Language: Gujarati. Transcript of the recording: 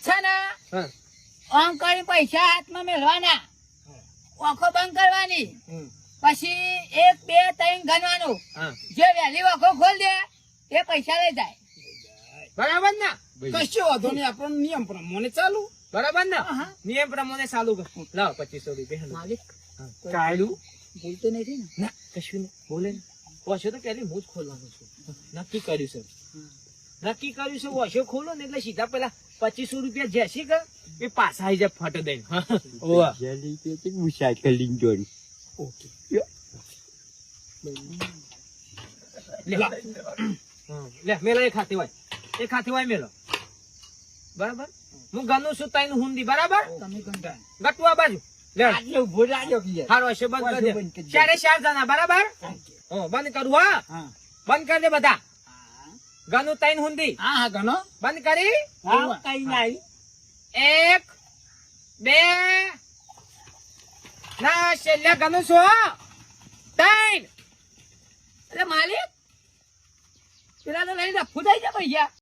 છે ને આમ કરી પૈસા હાથમાં મેળવાના, આંખો બંધ કરવાની, પછી 1 2 3 ગણવાનું, જે વહેલી આંખો ખોલ દે એ પૈસા લઈ જાય. બરાબર ને? કશો વાંધો નહીં, આપણો નિયમ પ્રમાણે ચાલુ. બરાબર ને? નિયમ પ્રમાણે ચાલુ કર. લાવ 2500 રૂપિયા. માલિક કાયલું ભૂલતો નથી ને? ના કશું નહીં બોલે ને. ઓછો તો પેલી હું જ ખોલવાનું છું. નક્કી કર્યું છે, નક્કી કર્યું છે. ઓછો ખોલો ને એટલે સીધા પેલા 2500 રૂપિયા જેસી કર એ પાછા આવી જાય ફટ દઈને. મુસાફરી જોડી ઓકે લે મેલો એ ખાતે હોય મેલો. બરાબર હું ગનું છું તૈન હુંદી. બરાબર તમે કંટાળ ગટવા બાજુ લે આટલે ઉભો રાખજો પિયર. હારો હશે બંધ કરી દે. ચારે 4 જણા. બરાબર બંધ કરું. હા બંધ કરી દે બધા. ગનું તૈન હુંદી. હા હા ગણો. બંધ કરી. હા કઈ નહીં. 1 2 ના છેલ્લે ગનું છું 3. એટલે માલિક પેલા તો લઈને ફૂટાઈ જાય પૈસા.